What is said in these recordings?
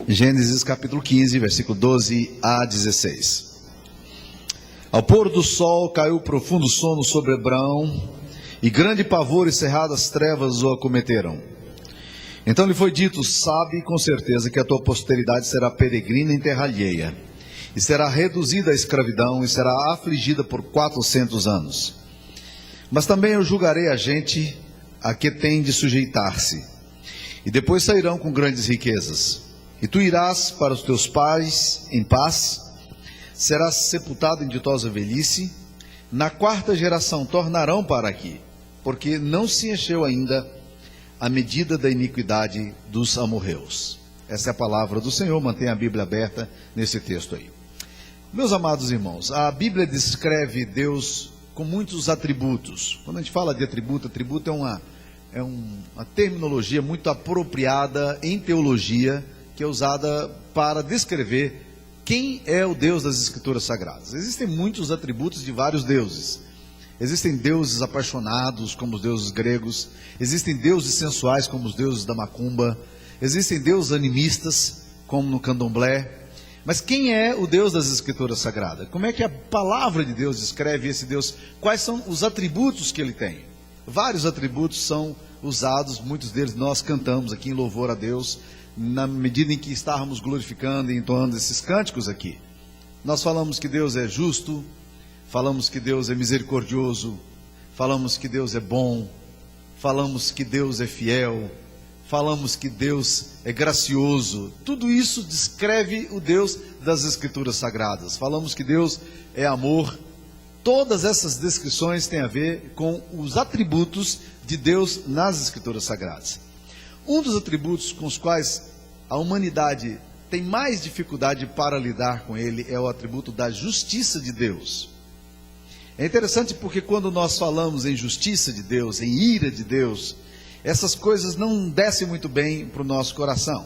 Gênesis capítulo 15, versículo 12 a 16. Ao pôr do sol caiu profundo sono sobre Abraão, e grande pavor e cerradas trevas o acometeram. Então lhe foi dito: sabe com certeza que a tua posteridade será peregrina em terra alheia, e será reduzida à escravidão, e será afligida por 400 anos. Mas também eu julgarei a gente a que tem de sujeitar-se, e depois sairão com grandes riquezas. E tu irás para os teus pais em paz, serás sepultado em ditosa velhice. Na quarta geração tornarão para aqui, porque não se encheu ainda a medida da iniquidade dos amorreus. Essa é a palavra do Senhor. Mantenha a Bíblia aberta nesse texto aí. Meus amados irmãos, a Bíblia descreve Deus com muitos atributos. Quando a gente fala de atributo é uma terminologia muito apropriada em teologia, que é usada para descrever quem é o Deus das Escrituras Sagradas. Existem muitos atributos de vários deuses. Existem deuses apaixonados, como os deuses gregos. Existem deuses sensuais, como os deuses da macumba. Existem deuses animistas, como no candomblé. Mas quem é o Deus das Escrituras Sagradas? Como é que a palavra de Deus descreve esse Deus? Quais são os atributos que ele tem? Vários atributos são usados, muitos deles nós cantamos aqui em louvor a Deus, na medida em que estávamos glorificando e entoando esses cânticos aqui. Nós falamos que Deus é justo, falamos que Deus é misericordioso, falamos que Deus é bom, falamos que Deus é fiel, falamos que Deus é gracioso. Tudo isso descreve o Deus das Escrituras Sagradas. Falamos que Deus é amor. Todas essas descrições têm a ver com os atributos de Deus nas Escrituras Sagradas. Um dos atributos com os quais a humanidade tem mais dificuldade para lidar com ele é o atributo da justiça de Deus. É interessante porque quando nós falamos em justiça de Deus, em ira de Deus, essas coisas não descem muito bem para o nosso coração.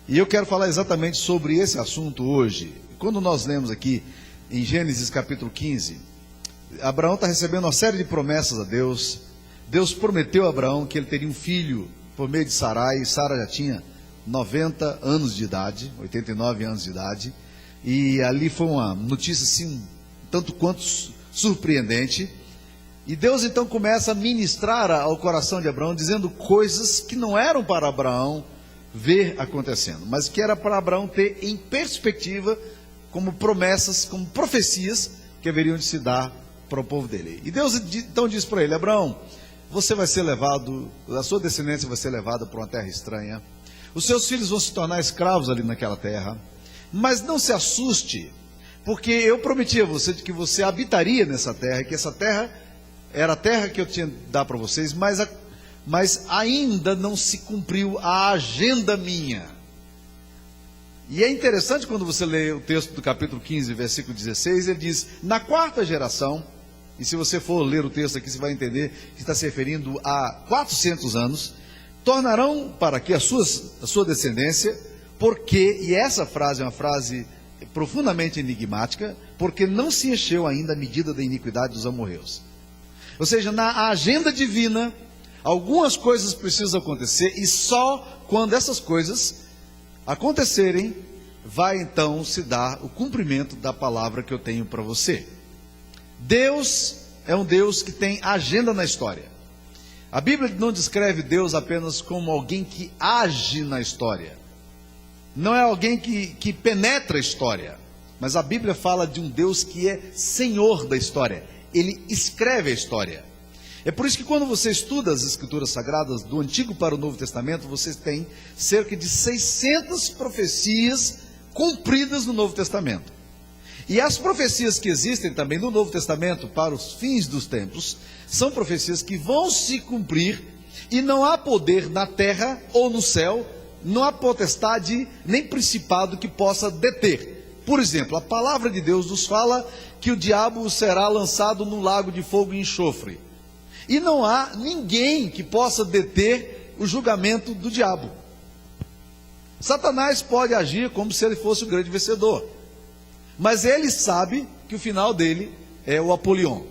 E eu quero falar exatamente sobre esse assunto hoje. Quando nós lemos aqui em Gênesis capítulo 15, Abraão está recebendo uma série de promessas a Deus. Deus prometeu a Abraão que ele teria um filho por meio de Sarai. Sara já tinha 90 anos de idade, 89 anos de idade, e ali foi uma notícia assim, tanto quanto surpreendente. E Deus então começa a ministrar ao coração de Abraão, dizendo coisas que não eram para Abraão ver acontecendo, mas que era para Abraão ter em perspectiva, como promessas, como profecias que haveriam de se dar para o povo dele. E Deus então diz para ele: Abraão, você vai ser levado, a sua descendência vai ser levada para uma terra estranha, os seus filhos vão se tornar escravos ali naquela terra, mas não se assuste, porque eu prometi a você que você habitaria nessa terra, e que essa terra era a terra que eu tinha de dar para vocês, mas ainda não se cumpriu a agenda minha. E é interessante quando você lê o texto do capítulo 15, versículo 16, ele diz: na quarta geração, e se você for ler o texto aqui, você vai entender que está se referindo a 400 anos, tornarão para aqui a sua descendência, porque, e essa frase é uma frase profundamente enigmática, porque não se encheu ainda a medida da iniquidade dos amorreus. Ou seja, na agenda divina, algumas coisas precisam acontecer, e só quando essas coisas acontecerem, vai então se dar o cumprimento da palavra que eu tenho para você. Deus é um Deus que tem agenda na história. A Bíblia não descreve Deus apenas como alguém que age na história. Não é alguém que penetra a história. Mas a Bíblia fala de um Deus que é Senhor da história. Ele escreve a história. É por isso que quando você estuda as Escrituras Sagradas, do Antigo para o Novo Testamento, você tem cerca de 600 profecias cumpridas no Novo Testamento. E as profecias que existem também no Novo Testamento para os fins dos tempos, são profecias que vão se cumprir, e não há poder na terra ou no céu, não há potestade nem principado que possa deter. Por exemplo, a palavra de Deus nos fala que o diabo será lançado no lago de fogo e enxofre. E não há ninguém que possa deter o julgamento do diabo. Satanás pode agir como se ele fosse o grande vencedor, mas ele sabe que o final dele é o Apolion.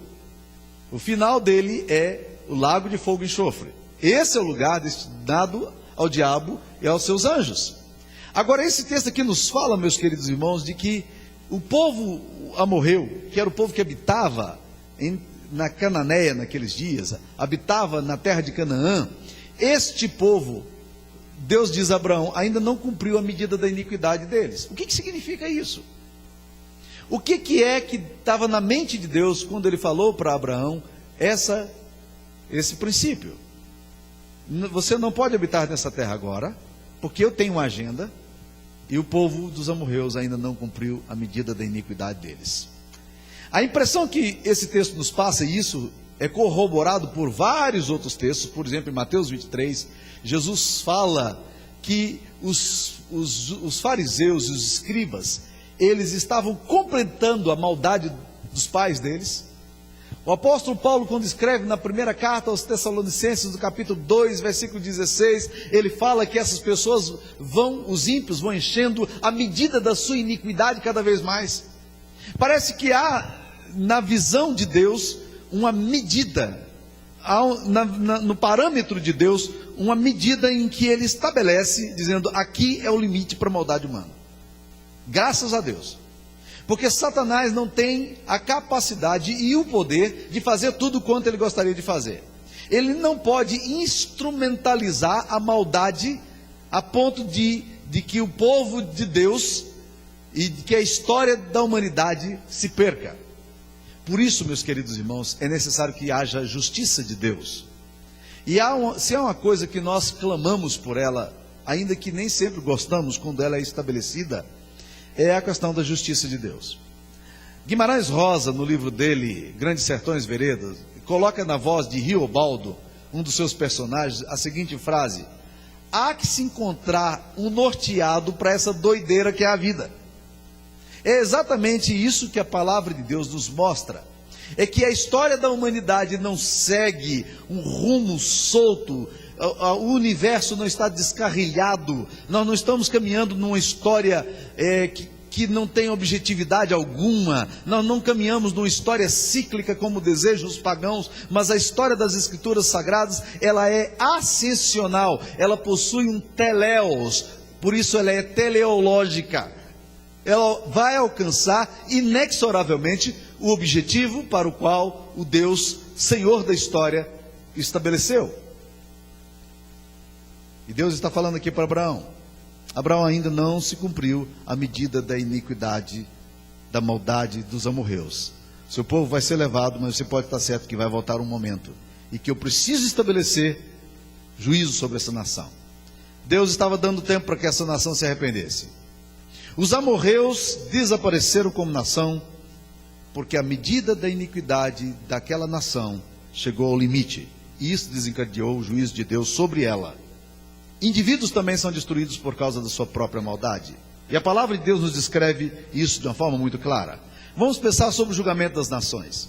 O final dele é o lago de fogo e enxofre. Esse é o lugar destinado ao diabo e aos seus anjos. Agora, esse texto aqui nos fala, meus queridos irmãos, de que o povo amorreu, que era o povo que habitava na Cananéia naqueles dias, habitava na terra de Canaã, este povo, Deus diz a Abraão, ainda não cumpriu a medida da iniquidade deles. O que significa isso? O que é que estava na mente de Deus quando ele falou para Abraão esse princípio? Você não pode habitar nessa terra agora, porque eu tenho uma agenda, e o povo dos amorreus ainda não cumpriu a medida da iniquidade deles. A impressão que esse texto nos passa, e isso é corroborado por vários outros textos, por exemplo, em Mateus 23, Jesus fala que os fariseus e os escribas, eles estavam completando a maldade dos pais deles. O apóstolo Paulo, quando escreve na primeira carta aos Tessalonicenses, no capítulo 2, versículo 16, ele fala que essas pessoas os ímpios vão enchendo a medida da sua iniquidade cada vez mais. Parece que há, na visão de Deus, uma medida, no parâmetro de Deus, uma medida em que ele estabelece, dizendo, aqui é o limite para a maldade humana. Graças a Deus. Porque Satanás não tem a capacidade e o poder de fazer tudo quanto ele gostaria de fazer. Ele não pode instrumentalizar a maldade a ponto de que o povo de Deus e de que a história da humanidade se perca. Por isso, meus queridos irmãos, é necessário que haja justiça de Deus. E se há uma coisa que nós clamamos por ela, ainda que nem sempre gostamos quando ela é estabelecida, é a questão da justiça de Deus. Guimarães Rosa, no livro dele, Grandes Sertões Veredas, coloca na voz de Riobaldo, um dos seus personagens, a seguinte frase: há que se encontrar um norteado para essa doideira que é a vida. É exatamente isso que a palavra de Deus nos mostra. É que a história da humanidade não segue um rumo solto, o universo não está descarrilhado, nós não estamos caminhando numa história que não tem objetividade alguma, nós não caminhamos numa história cíclica como desejam os pagãos, mas a história das escrituras sagradas, ela é ascensional, ela possui um teleios, por isso ela é teleológica, ela vai alcançar inexoravelmente o objetivo para o qual o Deus, Senhor da história, estabeleceu. E Deus está falando aqui para Abraão. Abraão ainda não se cumpriu a medida da iniquidade, da maldade dos amorreus. Seu povo vai ser levado, mas você pode estar certo que vai voltar um momento e que eu preciso estabelecer juízo sobre essa nação. Deus estava dando tempo para que essa nação se arrependesse. Os amorreus desapareceram como nação, porque a medida da iniquidade daquela nação chegou ao limite, e isso desencadeou o juízo de Deus sobre ela. Indivíduos também são destruídos por causa da sua própria maldade, e a palavra de Deus nos descreve isso de uma forma muito clara. Vamos pensar sobre o julgamento das nações.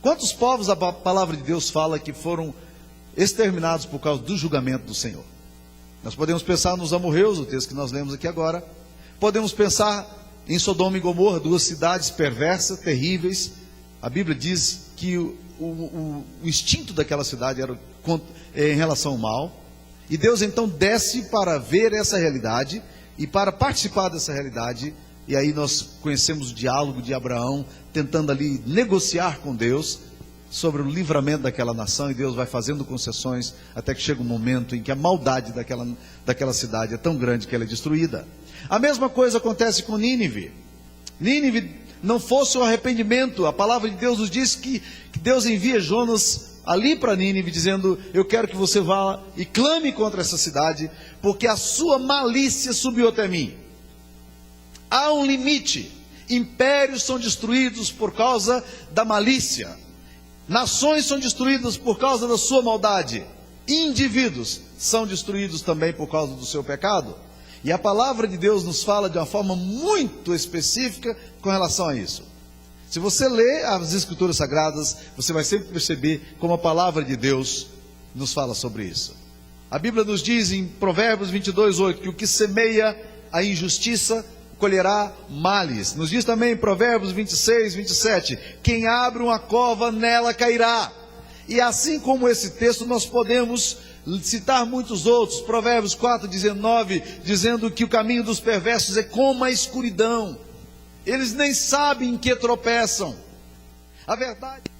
Quantos povos a palavra de Deus fala que foram exterminados por causa do julgamento do Senhor? Nós podemos pensar nos amorreus, o texto que nós lemos aqui agora. Podemos pensar em Sodoma e Gomorra, duas cidades perversas, terríveis. A Bíblia diz que o instinto daquela cidade era em relação ao mal. E Deus então desce para ver essa realidade e para participar dessa realidade. E aí nós conhecemos o diálogo de Abraão, tentando ali negociar com Deus sobre o livramento daquela nação. E Deus vai fazendo concessões até que chega um momento em que a maldade daquela cidade é tão grande que ela é destruída. A mesma coisa acontece com Nínive. Nínive não fosse o arrependimento. A palavra de Deus nos diz que Deus envia Jonas ali para Nínive, dizendo: eu quero que você vá e clame contra essa cidade, porque a sua malícia subiu até mim. Há um limite. Impérios são destruídos por causa da malícia. Nações são destruídas por causa da sua maldade. Indivíduos são destruídos também por causa do seu pecado. E a palavra de Deus nos fala de uma forma muito específica com relação a isso. Se você lê as Escrituras Sagradas, você vai sempre perceber como a palavra de Deus nos fala sobre isso. A Bíblia nos diz em Provérbios 22:8 que o que semeia a injustiça colherá males. Nos diz também em Provérbios 26:27, quem abre uma cova nela cairá. E assim como esse texto, nós podemos citar muitos outros. Provérbios 4:19, dizendo que o caminho dos perversos é como a escuridão. Eles nem sabem em que tropeçam. A verdade